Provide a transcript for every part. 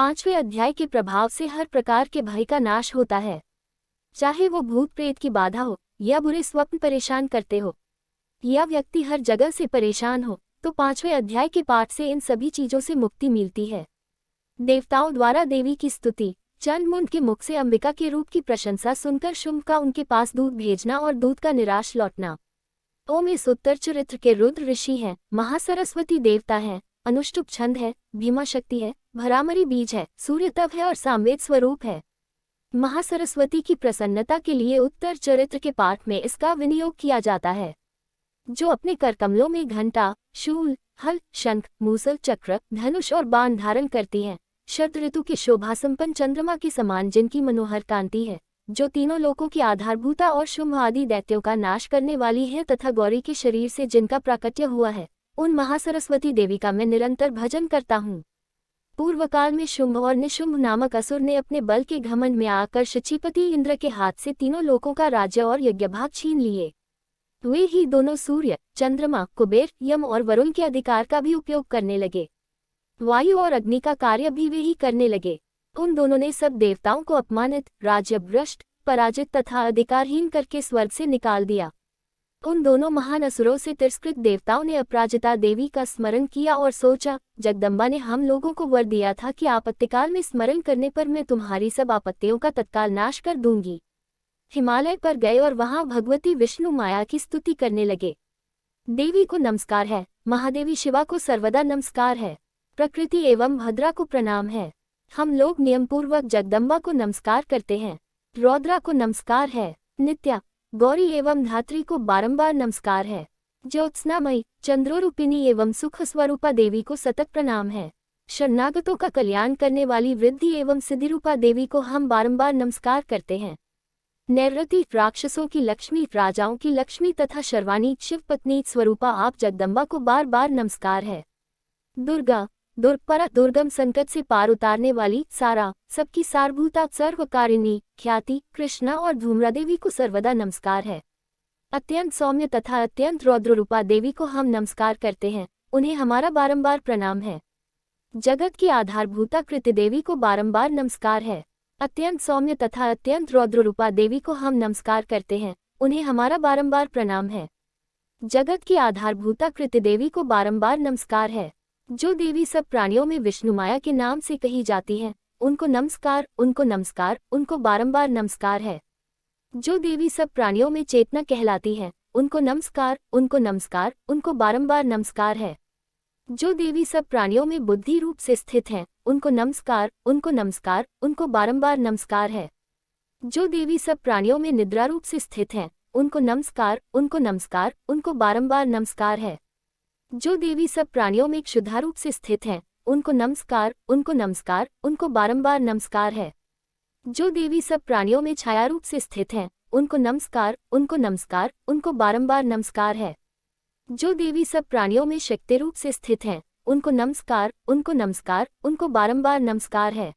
5वें अध्याय के प्रभाव से हर प्रकार के भय का नाश होता है। चाहे वो भूत प्रेत की बाधा हो या बुरे स्वप्न परेशान करते हो या व्यक्ति हर जगह से परेशान हो, तो 5वें अध्याय के पाठ से इन सभी चीजों से मुक्ति मिलती है। देवताओं द्वारा देवी की स्तुति। चंद्रमुंड के मुख से अंबिका के रूप की प्रशंसा सुनकर शुंभ का उनके पास दूध भेजना और दूध का निराश लौटना। ओम इस उत्तर चरित्र के रुद्र ऋषि हैं, महासरस्वती देवता हैं, अनुष्टुप छंद है, भीमा शक्ति है, भरामरी बीज है, सूर्य तव है और सामवेद स्वरूप है। महासरस्वती की प्रसन्नता के लिए उत्तर चरित्र के पाठ में इसका विनियोग किया जाता है। जो अपने करकमलों में घंटा, शूल, हल, शंख, मूसल, चक्र, धनुष और बाण धारण करती हैं, शरद ऋतु के शोभा संपन्न चंद्रमा के समान जिनकी मनोहर कांति है, जो तीनों लोकों की आधारभूता और शुंभ आदि दैत्यों का नाश करने वाली है तथा गौरी के शरीर से जिनका प्राकट्य हुआ है, उन महासरस्वती देवी का मैं निरंतर भजन करता हूँ। पूर्व काल में शुंभ और निशुंभ नामक असुर ने अपने बल के घमंड में आकर शचीपति इंद्र के हाथ से तीनों लोकों का राज्य और यज्ञभाग छीन लिए। वे ही दोनों सूर्य, चंद्रमा, कुबेर, यम और वरुण के अधिकार का भी उपयोग करने लगे। वायु और अग्नि का कार्य भी वे ही करने लगे। उन दोनों ने सब देवताओं को अपमानित, राज्य भ्रष्ट, पराजित तथा अधिकारहीन करके स्वर्ग से निकाल दिया। उन दोनों महान असुरों से तिरस्कृत देवताओं ने अपराजिता देवी का स्मरण किया और सोचा, जगदम्बा ने हम लोगों को वर दिया था कि आपत्तिकाल में स्मरण करने पर मैं तुम्हारी सब आपत्तियों का तत्काल नाश कर दूंगी। हिमालय पर गए और वहां भगवती विष्णु माया की स्तुति करने लगे। देवी को नमस्कार है, महादेवी शिवा को सर्वदा नमस्कार है, प्रकृति एवं भद्रा को प्रणाम है। हम लोग नियमपूर्वक जगदम्बा को नमस्कार करते हैं। रौद्रा को नमस्कार है, नित्या, गौरी एवं धात्री को बारंबार नमस्कार है। ज्योत्स्नामयी, चंद्रोरूपिणी एवं सुख स्वरूपा देवी को सतत प्रणाम है। शरणागतों का कल्याण करने वाली वृद्धि एवं सिद्धिरूपा देवी को हम बारंबार नमस्कार करते हैं। नैरृति, राक्षसों की लक्ष्मी, राजाओं की लक्ष्मी तथा शर्वाणी, शिव पत्नी स्वरूपा आप जगदम्बा को बार बार नमस्कार है। दुर्गा, दुर्परा, दुर्गम संकट से पार उतारने वाली, सारा, सबकी सारभूता, सर्वकारिणी, ख्याति, कृष्णा और धूम्रा देवी को सर्वदा नमस्कार है। अत्यंत सौम्य तथा अत्यंत रौद्र रूपा देवी को हम नमस्कार करते हैं, उन्हें हमारा बारंबार प्रणाम है। जगत की आधारभूता कृति देवी को बारंबार नमस्कार है। अत्यंत सौम्य तथा अत्यंत रौद्र रूपा देवी को हम नमस्कार करते हैं, उन्हें हमारा बारंबार प्रणाम है। जगत की आधारभूता कृति देवी को बारंबार नमस्कार है। जो देवी सब प्राणियों में विष्णु माया के नाम से कही जाती हैं, उनको नमस्कार, उनको नमस्कार, उनको बारंबार नमस्कार है। जो देवी सब प्राणियों में चेतना कहलाती हैं, उनको नमस्कार, उनको नमस्कार, उनको बारंबार नमस्कार है। जो देवी सब प्राणियों में बुद्धि रूप से स्थित हैं, उनको नमस्कार, उनको नमस्कार, उनको बारंबार नमस्कार है। जो देवी सब प्राणियों में निद्रा रूप से स्थित हैं, उनको नमस्कार, उनको नमस्कार, उनको बारंबार नमस्कार है। जो देवी सब प्राणियों में क्षुधा रूप से स्थित हैं, उनको नमस्कार, उनको नमस्कार, उनको बारंबार नमस्कार है। जो देवी सब प्राणियों में छाया रूप से स्थित हैं, उनको नमस्कार, उनको नमस्कार, उनको बारंबार नमस्कार है। जो देवी सब प्राणियों में शक्ति रूप से स्थित हैं, उनको नमस्कार, उनको नमस्कार, उनको बारंबार नमस्कार है।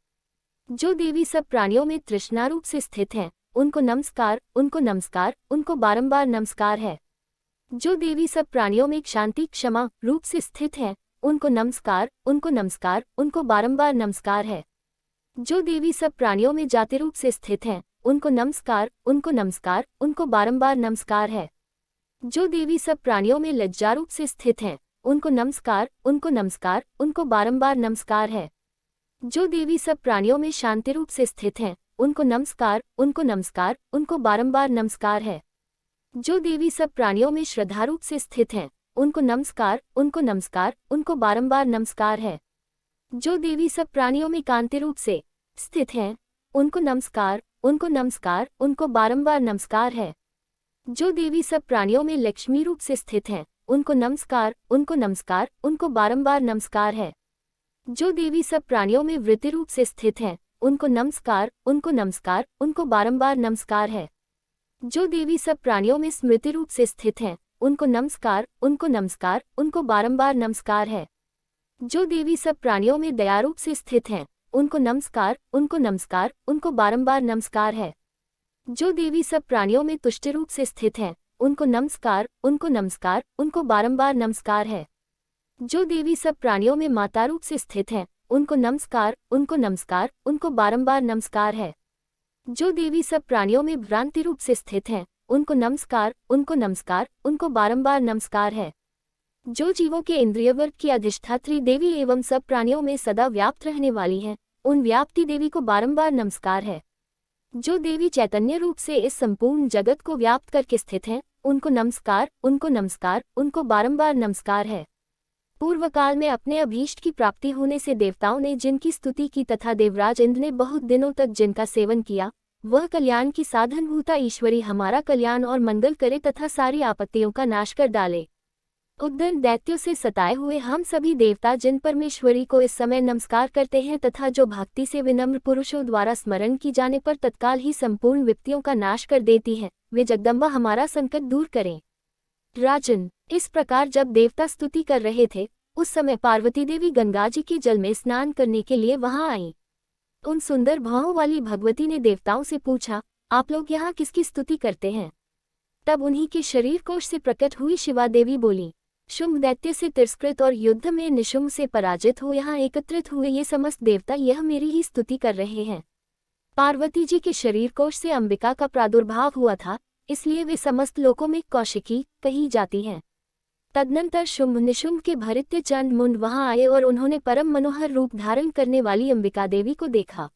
जो देवी सब प्राणियों में तृष्णा रूप से स्थित हैं, उनको नमस्कार, उनको नमस्कार, उनको बारंबार नमस्कार है। जो देवी सब प्राणियों में शांति, क्षमा रूप से स्थित हैं, उनको नमस्कार, उनको नमस्कार, उनको बारंबार नमस्कार है। जो देवी सब प्राणियों में जाति रूप से स्थित हैं, उनको नमस्कार, उनको नमस्कार, उनको बारंबार नमस्कार है। जो देवी सब प्राणियों में लज्जा रूप से स्थित हैं, उनको नमस्कार, उनको नमस्कार, उनको बारंबार नमस्कार है। जो देवी सब प्राणियों में शांति रूप से स्थित हैं, उनको नमस्कार, उनको नमस्कार, उनको बारंबार नमस्कार है। जो देवी सब प्राणियों में श्रद्धा रूप से स्थित हैं, उनको नमस्कार, उनको नमस्कार, उनको बारंबार नमस्कार है। जो देवी सब प्राणियों में कांति रूप से स्थित हैं, उनको नमस्कार, उनको नमस्कार, उनको बारंबार नमस्कार है। जो देवी सब प्राणियों में लक्ष्मी रूप से स्थित हैं, उनको नमस्कार, उनको नमस्कार, उनको बारंबार नमस्कार है। जो देवी सब प्राणियों में वृत्ति रूप से स्थित हैं, उनको नमस्कार, उनको नमस्कार, उनको बारंबार नमस्कार है। जो देवी सब प्राणियों में स्मृति रूप से स्थित हैं, उनको नमस्कार, उनको नमस्कार, उनको बारंबार नमस्कार है। जो देवी सब प्राणियों में दया रूप से स्थित हैं, उनको नमस्कार, उनको नमस्कार, उनको बारंबार नमस्कार है। जो देवी सब प्राणियों में तुष्टि रूप से स्थित हैं, उनको नमस्कार, उनको नमस्कार, उनको बारंबार नमस्कार है। जो देवी सब प्राणियों में माता रूप से स्थित हैं, उनको नमस्कार, उनको नमस्कार, उनको बारंबार नमस्कार है। जो देवी सब प्राणियों में भ्रांति रूप से स्थित हैं, उनको नमस्कार, उनको नमस्कार, उनको बारंबार नमस्कार है। जो जीवों के इंद्रिय वर्ग की अधिष्ठात्री देवी एवं सब प्राणियों में सदा व्याप्त रहने वाली हैं, उन व्याप्ति देवी को बारंबार नमस्कार है। जो देवी चैतन्य रूप से इस संपूर्ण जगत को व्याप्त करके स्थित हैं, उनको नमस्कार, उनको नमस्कार, उनको बारंबार नमस्कार है। पूर्व काल में अपने अभीष्ट की प्राप्ति होने से देवताओं ने जिनकी स्तुति की तथा देवराज इंद्र ने बहुत दिनों तक जिनका सेवन किया, वह कल्याण की साधनभूता ईश्वरी हमारा कल्याण और मंगल करे तथा सारी आपत्तियों का नाश कर डाले। उद्दंड दैत्यों से सताए हुए हम सभी देवता जिन परमेश्वरी को इस समय नमस्कार करते हैं तथा जो भक्ति से विनम्र पुरुषों द्वारा स्मरण की जाने पर तत्काल ही संपूर्ण विपत्तियों का नाश कर देती हैं, वे जगदम्बा हमारा संकट दूर करें। राजन, इस प्रकार जब देवता स्तुति कर रहे थे, उस समय पार्वती देवी गंगा जी के जल में स्नान करने के लिए वहां आईं। उन सुंदर भावों वाली भगवती ने देवताओं से पूछा, आप लोग यहाँ किसकी स्तुति करते हैं? तब उन्हीं के शरीर कोश से प्रकट हुई शिवा देवी बोली, शुंभ दैत्य से तिरस्कृत और युद्ध में निशुंभ से पराजित हो यहाँ एकत्रित हुए ये समस्त देवता यह मेरी ही स्तुति कर रहे हैं। पार्वती जी के शरीर कोश से अंबिका का प्रादुर्भाव हुआ था, इसलिए वे समस्त लोकों में कौशिकी कही जाती हैं। तदनंतर शुंभ निशुंभ के भृत्य चंड मुंड वहां आए और उन्होंने परम मनोहर रूप धारण करने वाली अंबिका देवी को देखा।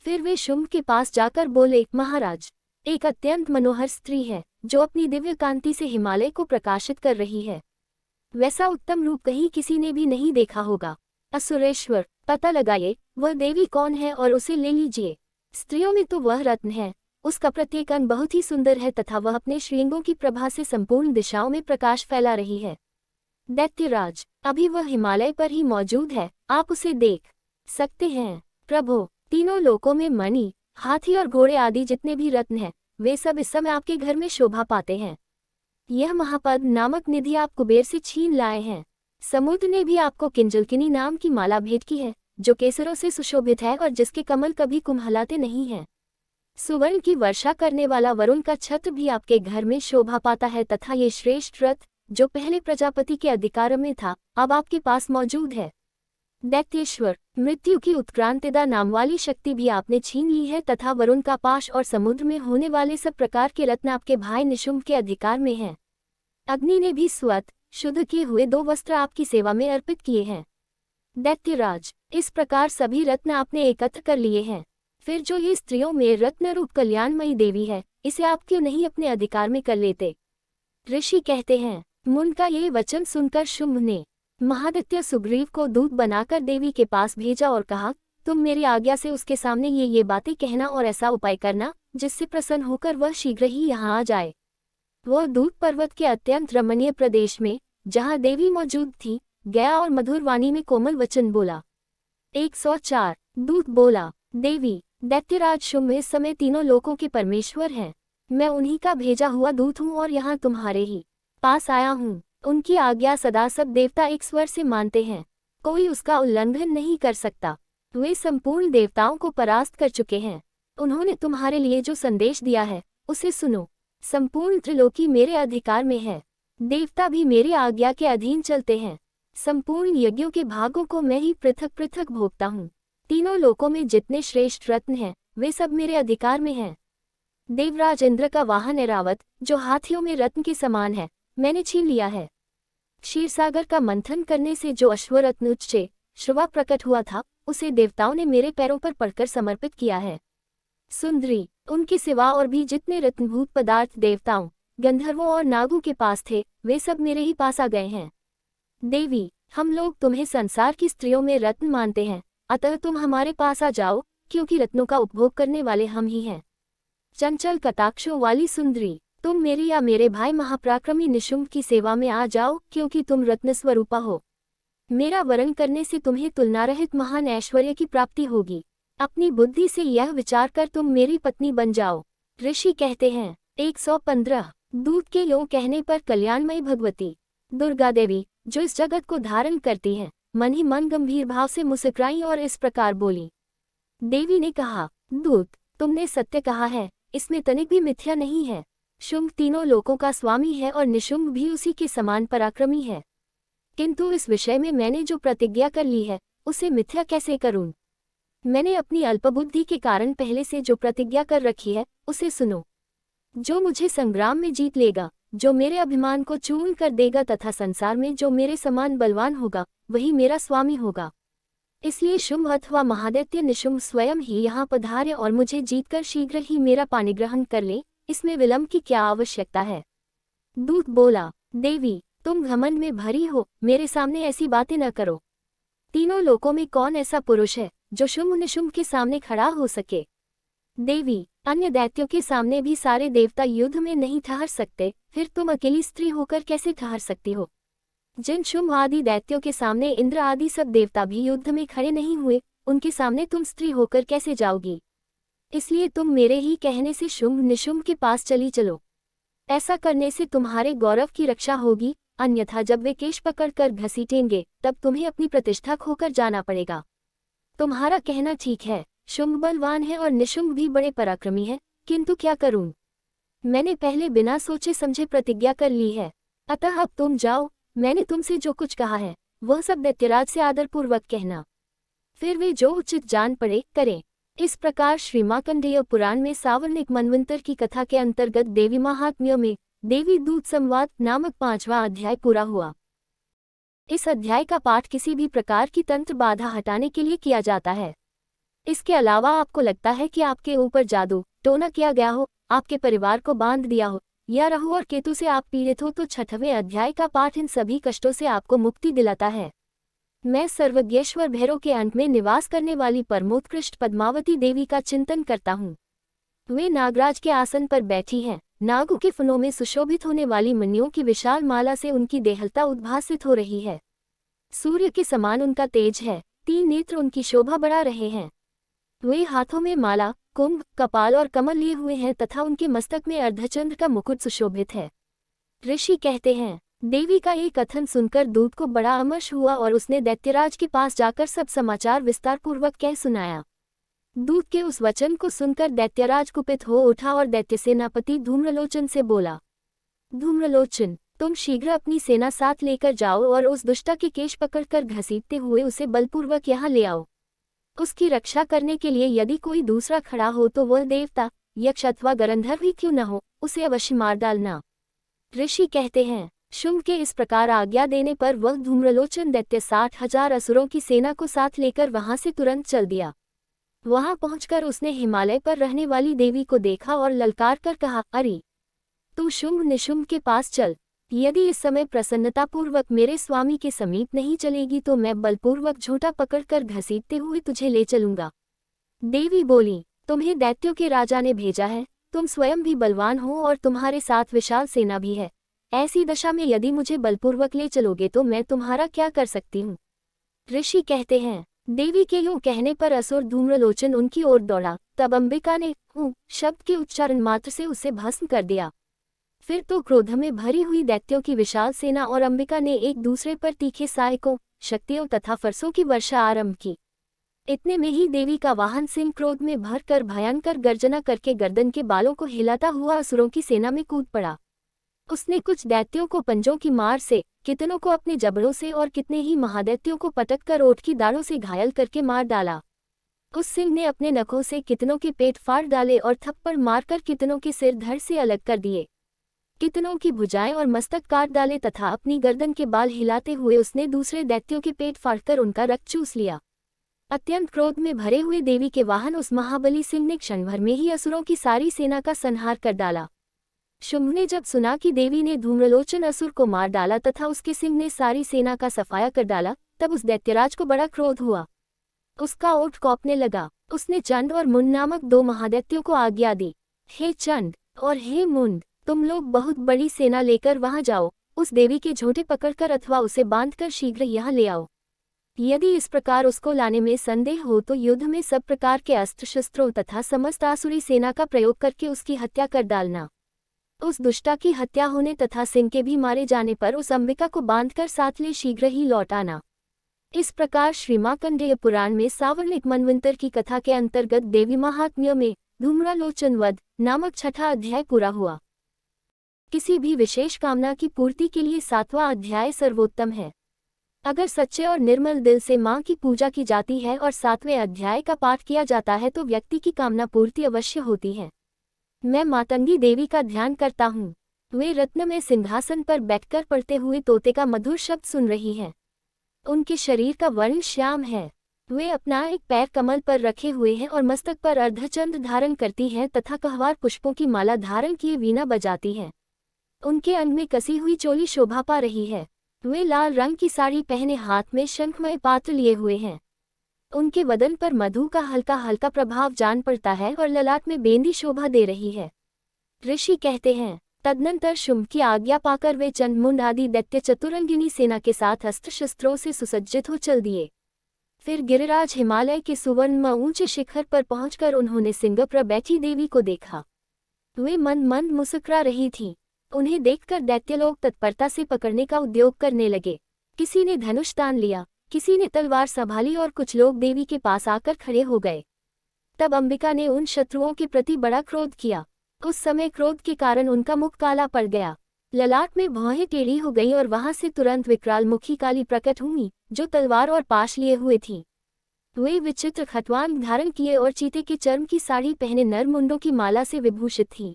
फिर वे शुंभ के पास जाकर बोले, महाराज, एक अत्यंत मनोहर स्त्री है जो अपनी दिव्य कांति से हिमालय को प्रकाशित कर रही है। वैसा उत्तम रूप कहीं किसी ने भी नहीं देखा होगा। असुरेश्वर, पता लगाइए वह देवी कौन है और उसे ले लीजिए। स्त्रियों में तो वह रत्न है, उसका प्रत्येक अंग बहुत ही सुंदर है तथा वह अपने श्रृंगों की प्रभा से संपूर्ण दिशाओं में प्रकाश फैला रही है। दैत्यराज, अभी वह हिमालय पर ही मौजूद है, आप उसे देख सकते हैं। प्रभो, तीनों लोकों में मणि, हाथी और घोड़े आदि जितने भी रत्न हैं, वे सब इस समय आपके घर में शोभा पाते हैं। यह महापद नामक निधि आप कुबेर से छीन लाए हैं। समुद्र ने भी आपको किंजलकिनी नाम की माला भेंट की है, जो केसरों से सुशोभित है और जिसके कमल कभी कुम्हलाते नहीं हैं। सुवर्ण की वर्षा करने वाला वरुण का छत्र भी आपके घर में शोभा पाता है तथा ये श्रेष्ठ रथ जो पहले प्रजापति के अधिकार में था, अब आपके पास मौजूद है। दैत्येश्वर, मृत्यु की उत्क्रांतिदा नाम वाली शक्ति भी आपने छीन ली है तथा वरुण का पाश और समुद्र में होने वाले सब प्रकार के रत्न आपके भाई निशुंभ के अधिकार में हैं। अग्नि ने भी स्वत शुद्ध किए हुए 2 वस्त्र आपकी सेवा में अर्पित किए हैं। दैत्यराज, इस प्रकार सभी रत्न आपने एकत्र कर लिए हैं। फिर जो ये स्त्रियों में रत्न रूप कल्याणमयी देवी है, इसे आप क्यों नहीं अपने अधिकार में कर लेते? ऋषि कहते हैं, मुंड का ये वचन सुनकर शुंभ ने महादित्य सुग्रीव को दूत बनाकर देवी के पास भेजा और कहा, तुम मेरी आज्ञा से उसके सामने ये बातें कहना और ऐसा उपाय करना जिससे प्रसन्न होकर वह शीघ्र ही यहाँ आ जाए। वह दूत पर्वत के अत्यंत रमणीय प्रदेश में, जहाँ देवी मौजूद थी, गया और मधुर वाणी में कोमल वचन बोला। 104 दूत बोला, देवी, दैत्यराज शुंभ इस समय तीनों लोकों के परमेश्वर हैं। मैं उन्हीं का भेजा हुआ दूत हूँ और यहाँ तुम्हारे ही पास आया हूँ। उनकी आज्ञा सदा सब देवता एक स्वर से मानते हैं, कोई उसका उल्लंघन नहीं कर सकता। वे संपूर्ण देवताओं को परास्त कर चुके हैं। उन्होंने तुम्हारे लिए जो संदेश दिया है उसे सुनो। संपूर्ण त्रिलोकी मेरे अधिकार में है, देवता भी मेरी आज्ञा के अधीन चलते हैं। संपूर्ण यज्ञों के भागों को मैं ही पृथक पृथक भोगता हूँ। तीनों लोकों में जितने श्रेष्ठ रत्न हैं, वे सब मेरे अधिकार में हैं। देवराज इंद्र का वाहन ऐरावत, जो हाथियों में रत्न के समान है, मैंने छीन लिया है। क्षीरसागर का मंथन करने से जो अश्वरत्न उच्चे श्रवा प्रकट हुआ था, उसे देवताओं ने मेरे पैरों पर पड़कर समर्पित किया है। सुंदरी, उनके सिवा और भी जितने रत्नभूत पदार्थ देवताओं, गंधर्वों और नागों के पास थे, वे सब मेरे ही पास आ गए हैं। देवी, हम लोग तुम्हें संसार की स्त्रियों में रत्न मानते हैं, अतः तुम हमारे पास आ जाओ, क्योंकि रत्नों का उपभोग करने वाले हम ही हैं। चंचल कटाक्षों वाली सुंदरी, तुम मेरी या मेरे भाई महापराक्रमी निशुंभ की सेवा में आ जाओ, क्योंकि तुम रत्न स्वरूपा हो। मेरा वरण करने से तुम्हें तुलनारहित महान ऐश्वर्य की प्राप्ति होगी। अपनी बुद्धि से यह विचार कर तुम मेरी पत्नी बन जाओ। ऋषि कहते हैं, 115 दूत के यों कहने पर कल्याणमयी भगवती दुर्गा देवी, जो इस जगत को धारण करती हैं, मन ही मन गंभीर भाव से मुस्कुराई और इस प्रकार बोली। देवी ने कहा, दूत, तुमने सत्य कहा है, इसमें तनिक भी मिथ्या नहीं है। शुंभ तीनों लोकों का स्वामी है और निशुंभ भी उसी के समान पराक्रमी है। किंतु इस विषय में मैंने जो प्रतिज्ञा कर ली है, उसे मिथ्या कैसे करूं? मैंने अपनी अल्पबुद्धि के कारण पहले से जो प्रतिज्ञा कर रखी है, उसे सुनो। जो मुझे संग्राम में जीत लेगा, जो मेरे अभिमान को चूर्ण कर देगा तथा संसार में जो मेरे समान बलवान होगा, वही मेरा स्वामी होगा। इसलिए शुंभ अथवा महादैत्य निशुंभ स्वयं ही यहाँ पधारे और मुझे जीतकर शीघ्र ही मेरा पाणिग्रहण कर ले, इसमें विलंब की क्या आवश्यकता है? दूत बोला, देवी, तुम घमंड में भरी हो, मेरे सामने ऐसी बातें न करो। तीनों लोकों में कौन ऐसा पुरुष है जो शुंभ निशुंभ के सामने खड़ा हो सके? देवी, अन्य दैत्यों के सामने भी सारे देवता युद्ध में नहीं ठहर सकते, फिर तुम अकेली स्त्री होकर कैसे ठहर सकती हो? जिन शुंभ आदि दैत्यों के सामने इंद्र आदि सब देवता भी युद्ध में खड़े नहीं हुए, उनके सामने तुम स्त्री होकर कैसे जाओगी? इसलिए तुम मेरे ही कहने से शुंभ निशुंभ के पास चली चलो। ऐसा करने से तुम्हारे गौरव की रक्षा होगी, अन्यथा जब वे केश पकड़कर घसीटेंगे तब तुम्हें अपनी प्रतिष्ठा खोकर जाना पड़ेगा। तुम्हारा कहना ठीक है, शुंभ बलवान है और निशुंभ भी बड़े पराक्रमी है, किंतु क्या करूं? मैंने पहले बिना सोचे समझे प्रतिज्ञा कर ली है, अतः अब तुम जाओ। मैंने तुमसे जो कुछ कहा है वह सब दैत्यराज से आदरपूर्वक कहना, फिर वे जो उचित जान पड़े करें। इस प्रकार श्री मार्कंडेय पुराण में सावर्णिक मनवंतर की कथा के अंतर्गत देवी महात्म्यों में देवी दूत संवाद नामक 5वां अध्याय पूरा हुआ। इस अध्याय का पाठ किसी भी प्रकार की तंत्र बाधा हटाने के लिए किया जाता है। इसके अलावा आपको लगता है कि आपके ऊपर जादू टोना किया गया हो, आपके परिवार को बांध दिया हो, या राहु और केतु से आप पीड़ित हो, तो 6वें अध्याय का पाठ इन सभी कष्टों से आपको मुक्ति दिलाता है। मैं सर्वज्ञेश्वर भैरव के अंत में निवास करने वाली परमोत्कृष्ट पद्मावती देवी का चिंतन करता हूँ। वे नागराज के आसन पर बैठी हैं, नागों के फनों में सुशोभित होने वाली मणियों की विशाल माला से उनकी देहलता उद्भासित हो रही है। सूर्य के समान उनका तेज है, 3 नेत्र उनकी शोभा बढ़ा रहे हैं। वे हाथों में माला, कुंभ, कपाल और कमल लिए हुए हैं तथा उनके मस्तक में अर्धचंद्र का मुकुट सुशोभित है। ऋषि कहते हैं, देवी का ये कथन सुनकर दूत को बड़ा अमर्ष हुआ और उसने दैत्यराज के पास जाकर सब समाचार विस्तार पूर्वक कह सुनाया। दूत के उस वचन को सुनकर दैत्यराज कुपित हो उठा और दैत्य सेनापति धूम्रलोचन से बोला, धूम्रलोचन, तुम शीघ्र अपनी सेना साथ लेकर जाओ और उस दुष्टा के केश पकड़कर घसीटते हुए उसे बलपूर्वक यहाँ ले आओ। उसकी रक्षा करने के लिए यदि कोई दूसरा खड़ा हो तो वह देवता, यक्ष अथवा गंधर्व भी क्यों न हो, उसे अवश्य मार डालना। ऋषि कहते हैं, शुंभ के इस प्रकार आज्ञा देने पर वह धूम्रलोचन दैत्य 60,000 असुरों की सेना को साथ लेकर वहां से तुरंत चल दिया। वहां पहुंचकर उसने हिमालय पर रहने वाली देवी को देखा और ललकार कर कहा, अरे, तू शुंभ निशुंभ के पास चल। यदि इस समय प्रसन्नतापूर्वक मेरे स्वामी के समीप नहीं चलेगी तो मैं बलपूर्वक झूठा पकड़कर घसीटते हुए तुझे ले चलूंगा। देवी बोली, तुम्हें दैत्यों के राजा ने भेजा है, तुम स्वयं भी बलवान हो और तुम्हारे साथ विशाल सेना भी है। ऐसी दशा में यदि मुझे बलपूर्वक ले चलोगे तो मैं तुम्हारा क्या कर सकती हूँ? ऋषि कहते हैं, देवी के यूं कहने पर असुर धूम्रलोचन उनकी ओर दौड़ा। तब अंबिका ने हूँ शब्द के उच्चारण मात्र से उसे भस्म कर दिया। फिर तो क्रोध में भरी हुई दैत्यों की विशाल सेना और अंबिका ने एक दूसरे पर तीखे सहायकों, शक्तियों तथा फरसों की वर्षा आरंभ की। इतने में ही देवी का वाहन सिंह क्रोध में भरकर भयंकर गर्जना करके गर्दन के बालों को हिलाता हुआ असुरों की सेना में कूद पड़ा। उसने कुछ दैत्यों को पंजों की मार से, कितनों को अपने जबड़ों से और कितने ही महादैत्यों को पटककर ओठ की दाढ़ों से घायल करके मार डाला। उस सिंह ने अपने नखों से कितनों के पेट फाड़ डाले और थप्पड़ मारकर कितनों के सिर धड़ से अलग कर दिए। कितनों की भुजाएं और मस्तक काट डाले तथा अपनी गर्दन के बाल हिलाते हुए उसने दूसरे दैत्यों के पेट फाड़कर उनका रक्त चूस लिया। अत्यंत क्रोध में भरे हुए देवी के वाहन उस महाबली सिंह ने क्षण भर में ही असुरों की सारी सेना का संहार कर डाला। शुंभ ने जब सुना कि देवी ने धूम्रलोचन असुर को मार डाला तथा उसके सिंह ने सारी सेना का सफाया कर डाला, तब उस दैत्यराज को बड़ा क्रोध हुआ। उसका ओठ कौंपने लगा। उसने चंड और मुंड नामक 2 महादैत्यों को आज्ञा दी, हे चंड और हे मुंड, तुम लोग बहुत बड़ी सेना लेकर वहां जाओ, उस देवी के झोंटे पकड़कर अथवा उसे बांधकर शीघ्र यहाँ ले आओ। यदि इस प्रकार उसको लाने में संदेह हो तो युद्ध में सब प्रकार के अस्त्र शस्त्रों तथा समस्त आसुरी सेना का प्रयोग करके उसकी हत्या कर डालना। उस दुष्टा की हत्या होने तथा सिंह के भी मारे जाने पर उस अंबिका को बांधकर साथ ले शीघ्र ही लौट आना। इस प्रकार श्री मार्कंडेय पुराण में सावर्णिक मनवंतर की कथा के अंतर्गत देवी महात्म्य में धूम्रलोचन वध नामक 6वां अध्याय पूरा हुआ। किसी भी विशेष कामना की पूर्ति के लिए 7वां अध्याय सर्वोत्तम है। अगर सच्चे और निर्मल दिल से माँ की पूजा की जाती है और 7वें अध्याय का पाठ किया जाता है तो व्यक्ति की कामना पूर्ति अवश्य होती है। मैं मातंगी देवी का ध्यान करता हूँ। वे रत्न में सिंहासन पर बैठकर पढ़ते हुए तोते का मधुर शब्द सुन रही हैं। उनके शरीर का वर्ण श्याम है। वे अपना एक पैर कमल पर रखे हुए हैं और मस्तक पर अर्धचंद्र धारण करती हैं तथा कहवार पुष्पों की माला धारण किए वीणा बजाती हैं। उनके अंग में कसी हुई चोली शोभा पा रही है। वे लाल रंग की साड़ी पहने हाथ में शंखमय पात्र लिए हुए हैं। उनके वदन पर मधु का हल्का हल्का प्रभाव जान पड़ता है और ललाट में बेंदी शोभा दे रही है। ऋषि कहते हैं, तदनंतर शुंभ की आज्ञा पाकर वे चंडमुंड आदि दैत्य चतुरंगिनी सेना के साथ अस्त्र शस्त्रों से सुसज्जित हो चल दिए। फिर गिरिराज हिमालय के सुवर्ण ऊंचे शिखर पर पहुंचकर उन्होंने सिंह पर बैठी देवी को देखा। वे मंद मंद मुस्कुरा रही थीं। उन्हें देखकर दैत्यलोग तत्परता से पकड़ने का उद्योग करने लगे। किसी ने धनुष तान लिया, किसी ने तलवार संभाली और कुछ लोग देवी के पास आकर खड़े हो गए। तब अंबिका ने उन शत्रुओं के प्रति बड़ा क्रोध किया। उस समय क्रोध के कारण उनका मुख काला पड़ गया, ललाट में भौहें टेढ़ी हो गईं और वहां से तुरंत विकराल मुखी काली प्रकट हुई, जो तलवार और पाश लिए हुए थी। वे विचित्र खतवांग धारण किए और चीते के चर्म की साड़ी पहने नर मुंडों की माला से विभूषित थीं।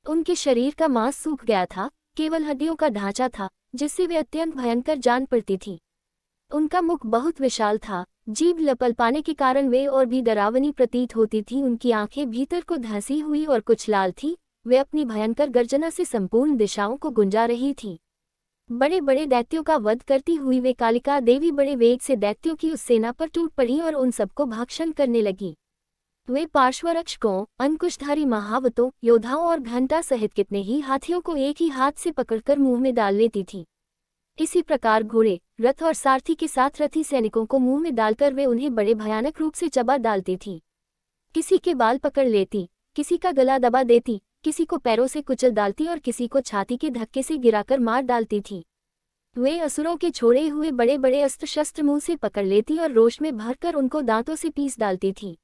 उनके शरीर का मांस सूख गया था, केवल हड्डियों का ढांचा था, जिससे वे अत्यंत भयंकर जान पड़ती थी। उनका मुख बहुत विशाल था, जीभ लपल पाने के कारण वे और भी डरावनी प्रतीत होती थीं। उनकी आंखें भीतर को धंसी हुई और कुछ लाल थी। वे अपनी भयंकर गर्जना से संपूर्ण दिशाओं को गुंजा रही थीं। बड़े बड़े दैत्यों का वध करती हुई वे कालिका देवी बड़े वेग से दैत्यों की उस सेना पर टूट पड़ी और उन सबको भक्षण करने लगी। वे पार्श्वरक्षकों, अंकुशधारी महावतों, योद्धाओं और घंटा सहित कितने ही हाथियों को एक ही हाथ से पकड़कर मुंह में डाल लेती थी। इसी प्रकार घोड़े, रथ और सारथी के साथ रथी सैनिकों को मुंह में डालकर वे उन्हें बड़े भयानक रूप से चबा डालती थी। किसी के बाल पकड़ लेती, किसी का गला दबा देती, किसी को पैरों से कुचल डालती और किसी को छाती के धक्के से गिराकर मार डालती थी। वे असुरों के छोड़े हुए बड़े बड़े अस्त्र शस्त्र मुंह से पकड़ लेती और रोष में भरकर उनको दांतों से पीस डालती थी।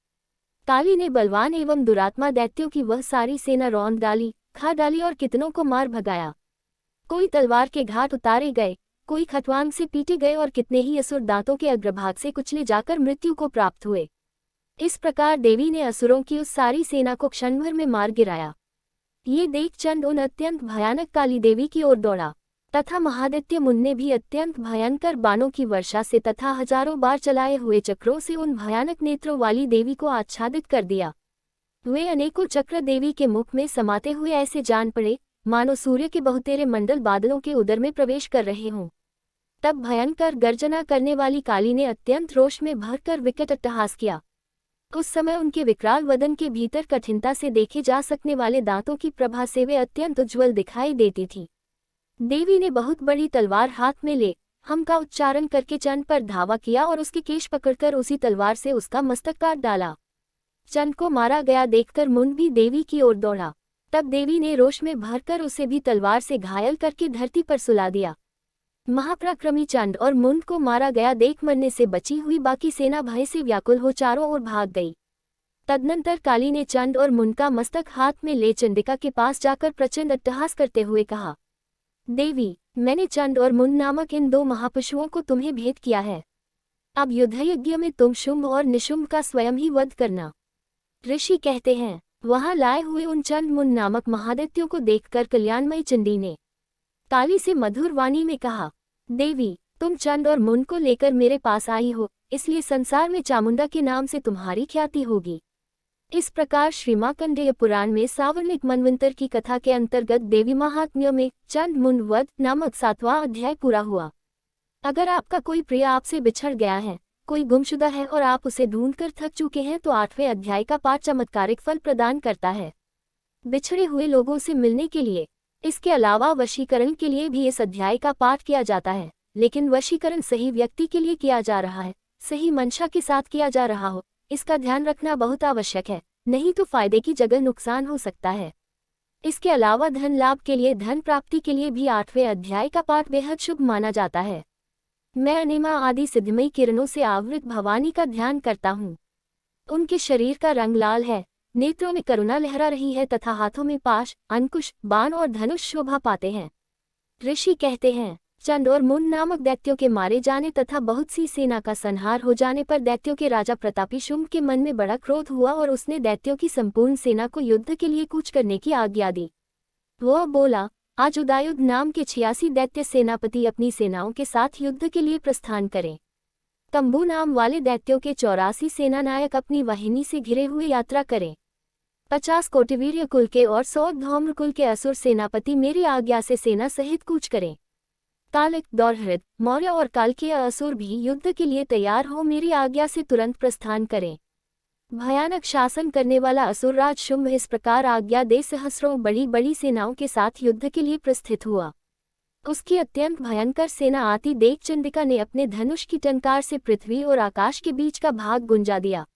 काली ने बलवान एवं दुरात्मा दैत्यों की वह सारी सेना रौंद डाली, खा डाली और कितनों को मार भगाया। कोई तलवार के घाट उतारे गए, कोई खतवांग से पीटे गए और कितने ही असुर दांतों के अग्रभाग से कुचले जाकर मृत्यु को प्राप्त हुए। इस प्रकार देवी ने असुरों की उस सारी सेना को क्षण भर में मार गिराया। ये देख चंड उन अत्यंत भयानक काली देवी की ओर दौड़ा, तथा महादित्य मुन ने भी अत्यंत भयंकर बाणों की वर्षा से तथा हजारों बार चलाए हुए चक्रों से उन भयानक नेत्रों वाली देवी को आच्छादित कर दिया। वे अनेकों चक्र देवी के मुख में समाते हुए ऐसे जान पड़े, मानो सूर्य के बहुतेरे मंडल बादलों के उदर में प्रवेश कर रहे हों। तब भयंकर गर्जना करने वाली काली ने अत्यंत रोष में भरकर विकट अट्टहास किया। उस समय उनके विकराल वदन के भीतर कठिनता से देखे जा सकने वाले दांतों की प्रभा से वे अत्यंत उज्ज्वल दिखाई देती थी। देवी ने बहुत बड़ी तलवार हाथ में ले हम का उच्चारण करके चंड पर धावा किया और उसके केश पकड़कर उसी तलवार से उसका मस्तक काट डाला। चंड को मारा गया देखकर मुन भी देवी की ओर दौड़ा। तब देवी ने रोष में भरकर उसे भी तलवार से घायल करके धरती पर सुला दिया। महापराक्रमी चंड और मुंड को मारा गया देख मरने से बची हुई बाकी सेना भय से व्याकुल हो चारों ओर भाग गई। तदनंतर काली ने चंड और मुंड का मस्तक हाथ में ले चंडिका के पास जाकर प्रचंड अट्टहास करते हुए कहा, देवी, मैंने चंड और मुंड नामक इन दो महापशुओं को तुम्हें भेंट किया है। अब युद्धयज्ञ में तुम शुंभ और निशुंभ का स्वयं ही वध करना। ऋषि कहते हैं, वहां लाए हुए उन चंड मुंड नामक महादैत्यों को देखकर कल्याणमयी चंडी ने काली से मधुर वाणी में कहा, देवी, तुम चंड और मुंड को लेकर मेरे पास आई हो, इसलिए संसार में चामुंडा के नाम से तुम्हारी ख्याति होगी। इस प्रकार श्रीमार्कंडेय पुराण में सावर्णिक मनवंतर की कथा के अंतर्गत देवी महात्म्य में चंड मुंड वध नामक 7वां अध्याय पूरा हुआ। अगर आपका कोई प्रिय आपसे बिछड़ गया है, कोई गुमशुदा है और आप उसे ढूंढकर थक चुके हैं तो 8वें अध्याय का पाठ चमत्कारिक फल प्रदान करता है। बिछड़े हुए लोगों से मिलने के लिए, इसके अलावा वशीकरण के लिए भी इस अध्याय का पाठ किया जाता है, लेकिन वशीकरण सही व्यक्ति के लिए किया जा रहा है, सही मंशा के साथ किया जा रहा हो, इसका ध्यान रखना बहुत आवश्यक है, नहीं तो फायदे की जगह नुकसान हो सकता है। इसके अलावा धन लाभ के लिए, धन प्राप्ति के लिए भी 8वें अध्याय का पाठ बेहद शुभ माना जाता है। मैं अनिमा आदि सिद्धमयी किरणों से आवृत भवानी का ध्यान करता हूँ। उनके शरीर का रंग लाल है, नेत्रों में करुणा लहरा रही है तथा हाथों में पाश, अंकुश, बाण और धनुष शोभा पाते हैं। ऋषि कहते हैं, चंड और मुंड नामक दैत्यों के मारे जाने तथा बहुत सी सेना का संहार हो जाने पर दैत्यों के राजा प्रतापी शुंभ के मन में बड़ा क्रोध हुआ और उसने दैत्यों की संपूर्ण सेना को युद्ध के लिए कूच करने की आज्ञा दी। वह बोला, आज उदयुध नाम के 86 दैत्य सेनापति अपनी सेनाओं के साथ युद्ध के लिए प्रस्थान करें। तंबू नाम वाले दैत्यों के 84 सेनानायक अपनी वाहिनी से घिरे हुए यात्रा करें। 50 कोटिवीर्य कुल के और 100 धौम्र कुल के असुर सेनापति मेरी आज्ञा से सेना सहित कूच करें। तालिक, दौरहृद, मौर्य और कालकीय असुर भी युद्ध के लिए तैयार हो मेरी आज्ञा से तुरंत प्रस्थान करें। भयानक शासन करने वाला असुरराज शुंभ इस प्रकार आज्ञा दे सहस्रों बड़ी बड़ी सेनाओं के साथ युद्ध के लिए प्रस्थित हुआ। उसकी अत्यंत भयंकर सेना आती देख चंडिका ने अपने धनुष की टंकार से पृथ्वी और आकाश के बीच का भाग गुंजा दिया।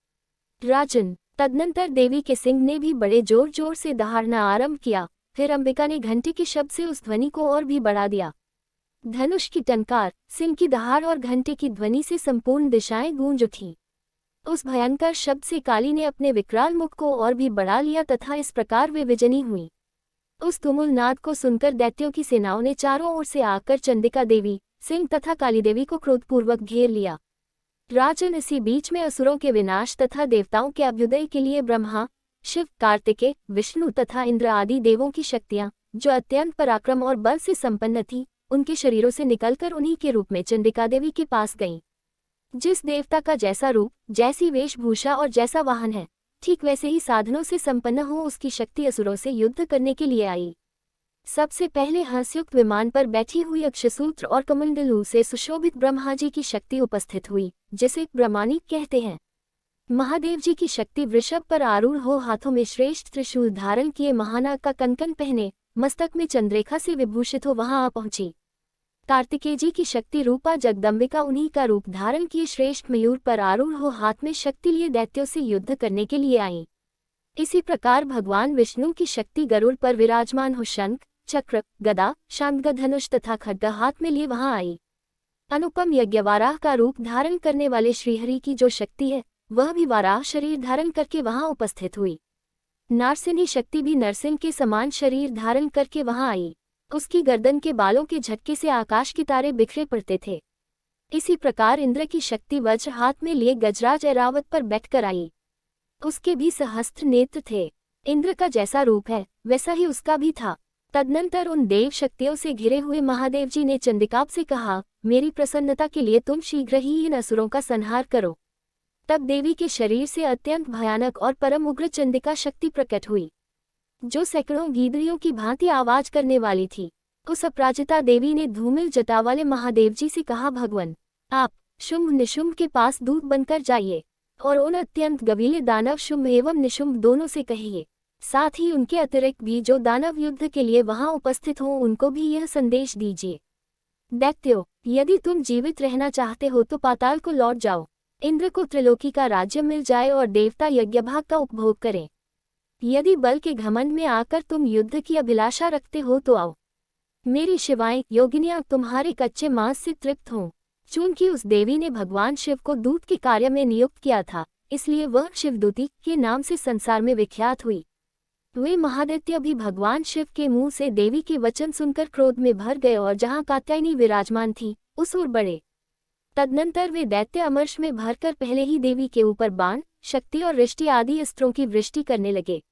राजन, तदनंतर देवी के सिंह ने भी बड़े जोर जोर से दहाड़ना आरंभ किया। फिर अंबिका ने घंटे के शब्द से उस ध्वनि को और भी बढ़ा दिया। धनुष की टंकार, सिंह की दहाड़ और घंटे की ध्वनि से संपूर्ण दिशाएं गूंज उठी। उस भयंकर शब्द से काली ने अपने विकराल मुख को और भी बढ़ा लिया तथा इस प्रकार वे विजयी हुई। उस तुमुल नाद को सुनकर दैत्यों की सेनाओं ने चारों ओर से आकर चंडिका देवी, सिंह तथा काली देवी को क्रोधपूर्वक घेर लिया। राजन, इसी बीच में असुरों के विनाश तथा देवताओं के अभ्युदय के लिए ब्रह्मा, शिव, कार्तिकेय, विष्णु तथा इंद्र आदि देवों की शक्तियां, जो अत्यंत पराक्रम और बल से संपन्न थी, उनके शरीरों से निकलकर उन्हीं के रूप में चंडिका देवी के पास गईं। जिस देवता का जैसा रूप, जैसी वेशभूषा और जैसा वाहन है, ठीक वैसे ही साधनों से संपन्न हो उसकी शक्ति असुरों से युद्ध करने के लिए आई। सबसे पहले हंसयुक्त विमान पर बैठी हुई अक्षसूत्र और कमंडलू से सुशोभित ब्रह्मा जी की शक्ति उपस्थित हुई, जिसे ब्रह्मानी कहते हैं। महादेव जी की शक्ति वृषभ पर आरूढ़ हो हाथों में श्रेष्ठ त्रिशूल धारण किए महानाग का कंकन पहने, मस्तक में चंद्रेखा से विभूषित हो वहां आ पहुंची। कार्तिकेय जी की शक्ति रूपा जगदम्बिका उन्हीं का रूप धारण किए श्रेष्ठ मयूर पर आरूढ़ हो हाथ में शक्ति लिए दैत्यों से युद्ध करने के लिए आई। इसी प्रकार भगवान विष्णु की शक्ति गरुड़ पर विराजमान हो शंख, चक्र, गदा, शांतग धनुष तथा खड्ग हाथ में लिए वहां आई। अनुपम यज्ञवाराह का रूप धारण करने वाले श्रीहरि की जो शक्ति है, वह भी वाराह शरीर धारण करके वहां उपस्थित हुई। नारसिंही शक्ति भी नरसिंह के समान शरीर धारण करके वहां आई। उसकी गर्दन के बालों के झटके से आकाश के तारे बिखरे पड़ते थे। इसी प्रकार इंद्र की शक्ति वज्र हाथ में लिए गजराज ऐरावत पर बैठकर आई। उसके भी सहस्त्र नेत्र थे। इंद्र का जैसा रूप है, वैसा ही उसका भी था। तदनंतर उन देव शक्तियों से घिरे हुए महादेव जी ने चंडिका से कहा, मेरी प्रसन्नता के लिए तुम शीघ्र ही इन असुरों का संहार करो। तब देवी के शरीर से अत्यंत भयानक और परम उग्र चंडिका शक्ति प्रकट हुई, जो सैकड़ों गीदड़ियों की भांति आवाज करने वाली थी। उस अपराजिता देवी ने धूमिल जटा वाले महादेव जी से कहा, भगवान, आप शुंभ निशुंभ के पास दूत बनकर जाइए और उन अत्यंत गवीले दानव शुंभ एवं निशुंभ दोनों से कहिए, साथ ही उनके अतिरिक्त भी जो दानव युद्ध के लिए वहां उपस्थित हों उनको भी यह संदेश दीजिए। दैत्यो, यदि तुम जीवित रहना चाहते हो तो पाताल को लौट जाओ। इंद्र को त्रिलोकी का राज्य मिल जाए और देवता यज्ञभाग का उपभोग करें। यदि बल के घमंड में आकर तुम युद्ध की अभिलाषा रखते हो तो आओ। मेरी शिवाएं, योगिनियां तुम्हारे कच्चे मांस से तृप्त हों। चूंकि उस देवी ने भगवान शिव को दूत के कार्य में नियुक्त किया था, इसलिए वह शिवदूती के नाम से संसार में विख्यात हुई। वे महादैत्य भी भगवान शिव के मुंह से देवी के वचन सुनकर क्रोध में भर गए और जहां कात्यायनी विराजमान थी, उस ओर बढ़े। तदनंतर वे दैत्य अमर्ष में भरकर पहले ही देवी के ऊपर बाण, शक्ति और रिष्टि आदि अस्त्रों की वृष्टि करने लगे।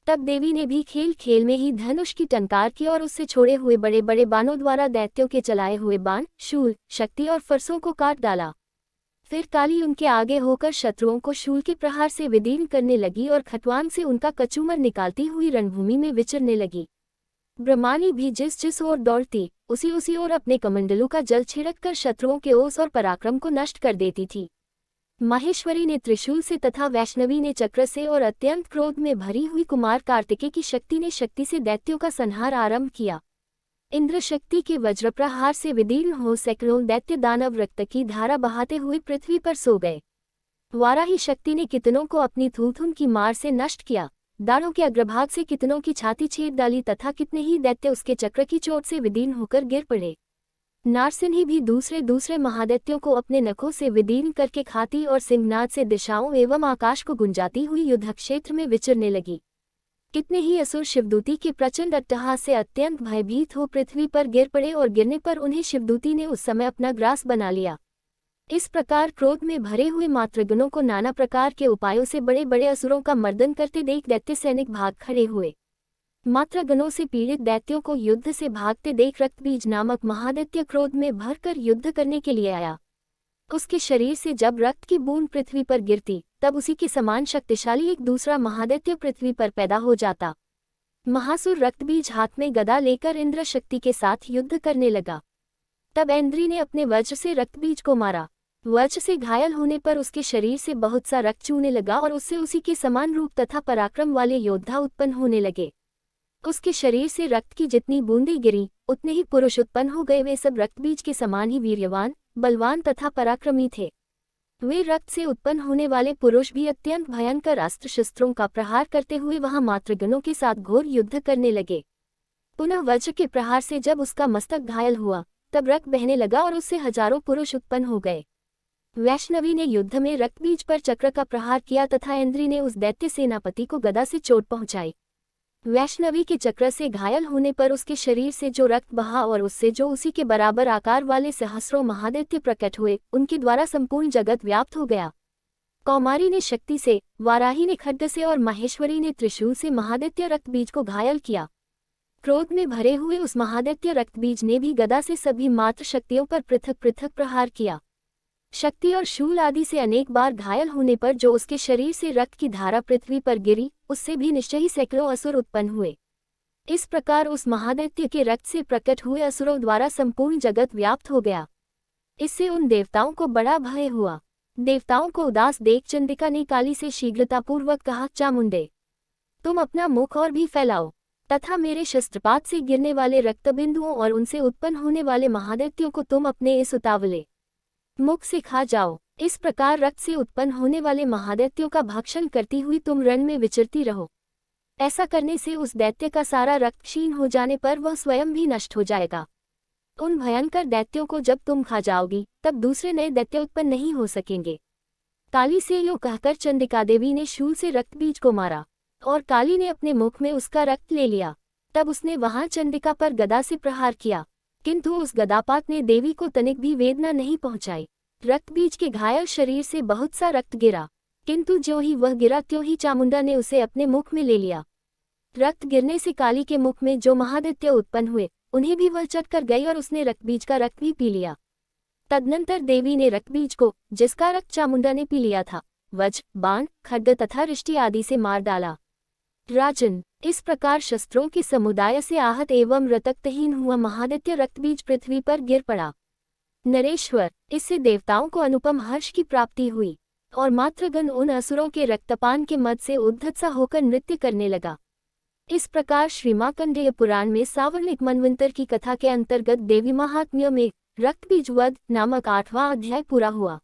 तब देवी ने भी खेल खेल में ही धनुष की टंकार की और उससे छोड़े हुए बड़े बड़े बाणों द्वारा दैत्यों के चलाए हुए बाण, शूल, शक्ति और फरसों को काट डाला। फिर काली उनके आगे होकर शत्रुओं को शूल के प्रहार से विदीर्ण करने लगी और खटवान से उनका कचूमर निकालती हुई रणभूमि में विचरने लगी। ब्रह्मानी भी जिस जिस ओर दौड़ती, उसी ओर अपने कमंडलों का जल छिड़क कर शत्रुओं के ओस और पराक्रम को नष्ट कर देती थी। माहेश्वरी ने त्रिशूल से तथा वैष्णवी ने चक्र से और अत्यंत क्रोध में भरी हुई कुमार कार्तिकेय की शक्ति ने शक्ति से दैत्यों का संहार आरंभ किया। इंद्र शक्ति के वज्रप्रहार से विदीर्ण हो सैकड़ों दैत्य दानव रक्त की धारा बहाते हुए पृथ्वी पर सो गए। वाराही शक्ति ने कितनों को अपनी थूथुन की मार से नष्ट किया। दाढ़ों के अग्रभाग से कितनों की छाती छेद डाली तथा कितने ही दैत्य उसके चक्र की चोट से विदीर्ण होकर गिर पड़े। नारसिंही भी दूसरे महादैत्यों को अपने नखों से विदीर्ण करके खाती और सिंहनाद से दिशाओं एवं आकाश को गुंजाती हुई युद्ध क्षेत्र में विचरने लगी। कितने ही असुर शिवदूती के प्रचंड अट्टहास से अत्यंत भयभीत हो पृथ्वी पर गिर पड़े और गिरने पर उन्हें शिवदूती ने उस समय अपना ग्रास बना लिया। इस प्रकार क्रोध में भरे हुए मातृगणों को नाना प्रकार के उपायों से बड़े बड़े असुरों का मर्दन करते देख दैत्य सैनिक भाग खड़े हुए। मातृगणों से पीड़ित दैत्यों को युद्ध से भागते देख रक्तबीज नामक महादैत्य क्रोध में भरकर युद्ध करने के लिए आया। उसके शरीर से जब रक्त की बूंद पृथ्वी पर गिरती तब उसी के समान शक्तिशाली एक दूसरा महादैत्य पृथ्वी पर पैदा हो जाता। महासुर रक्तबीज हाथ में गदा लेकर इंद्र शक्ति के साथ युद्ध करने लगा। तब इंद्री ने अपने वज्र से रक्तबीज को मारा। वज्र से घायल होने पर उसके शरीर से बहुत सा रक्त चूने लगा और उससे उसी के समान रूप तथा पराक्रम वाले योद्धा उत्पन्न होने लगे। उसके शरीर से रक्त की जितनी बूंदें गिरी उतने ही पुरुष उत्पन्न हो गए। वे सब रक्तबीज के समान ही वीर्यवान, बलवान तथा पराक्रमी थे। वे रक्त से उत्पन्न होने वाले पुरुष भी अत्यंत भयंकर अस्त्र शस्त्रों का प्रहार करते हुए वहां मातृगणों के साथ घोर युद्ध करने लगे। पुनः वज्र के प्रहार से जब उसका मस्तक घायल हुआ तब रक्त बहने लगा और उससे हजारों पुरुष उत्पन्न हो गए। वैष्णवी ने युद्ध में रक्तबीज पर चक्र का प्रहार किया तथा इंद्री ने उस दैत्य सेनापति को गदा से चोट पहुंचाई। वैष्णवी के चक्र से घायल होने पर उसके शरीर से जो रक्त बहा और उससे जो उसी के बराबर आकार वाले सहस्रों महादैत्य प्रकट हुए उनके द्वारा संपूर्ण जगत व्याप्त हो गया। कौमारी ने शक्ति से, वाराही ने खड्ग से और माहेश्वरी ने त्रिशूल से महादैत्य रक्तबीज को घायल किया। क्रोध में भरे हुए उस महादैत्य रक्तबीज ने भी गदा से सभी मात्र शक्तियों पर पृथक पृथक प्रहार किया। शक्ति और शूल आदि से अनेक बार घायल होने पर जो उसके शरीर से रक्त की धारा पृथ्वी पर गिरी उससे भी निश्चय ही सैकड़ों असुर उत्पन्न हुए। इस प्रकार उस महादैत्य के रक्त से प्रकट हुए असुरों द्वारा संपूर्ण जगत व्याप्त हो गया। इससे उन देवताओं को बड़ा भय हुआ। देवताओं को उदास देख चंडिका ने काली से शीघ्रतापूर्वक कहा, चामुंडे, तुम अपना मुख और भी फैलाओ तथा मेरे शस्त्रपात से गिरने वाले रक्तबिंदुओं और उनसे उत्पन्न होने वाले महादैत्यों को तुम अपने इस उतावले मुख से खा जाओ। इस प्रकार रक्त से उत्पन्न होने वाले महादैत्यों का भक्षण करती हुई तुम रण में विचरती रहो। ऐसा करने से उस दैत्य का सारा रक्त क्षीण हो जाने पर वह स्वयं भी नष्ट हो जाएगा। उन भयंकर दैत्यों को जब तुम खा जाओगी तब दूसरे नए दैत्य उत्पन्न नहीं हो सकेंगे। काली से यूं कहकर चंडिका देवी ने शूल से रक्तबीज को मारा और काली ने अपने मुख में उसका रक्त ले लिया। तब उसने वहां चंडिका पर गदा से प्रहार किया, किंतु उस गदापात ने देवी को तनिक भी वेदना नहीं पहुंचाई। रक्तबीज के घायल शरीर से बहुत सा रक्त गिरा, किंतु ज्यों ही वह गिरा त्यों ही चामुंडा ने उसे अपने मुख में ले लिया। रक्त गिरने से काली के मुख में जो महादैत्य उत्पन्न हुए उन्हें भी वह चट कर गई और उसने रक्तबीज का रक्त भी पी लिया। तदनंतर देवी ने रक्तबीज को, जिसका रक्त चामुंडा ने पी लिया था, वज्र, बाण, खड्ग तथा रिष्टि आदि से मार डाला। राजन, इस प्रकार शस्त्रों के समुदाय से आहत एवं रक्तहीन हुआ महादैत्य रक्तबीज पृथ्वी पर गिर पड़ा। नरेश्वर, इससे देवताओं को अनुपम हर्ष की प्राप्ति हुई और मातृगण उन असुरों के रक्तपान के मद से उद्धत सा होकर नृत्य करने लगा। इस प्रकार श्रीमार्कंडेय पुराण में सावर्णिक मनवंतर की कथा के अंतर्गत देवी महात्म्य में रक्तबीज वध नामक 8वां अध्याय पूरा हुआ।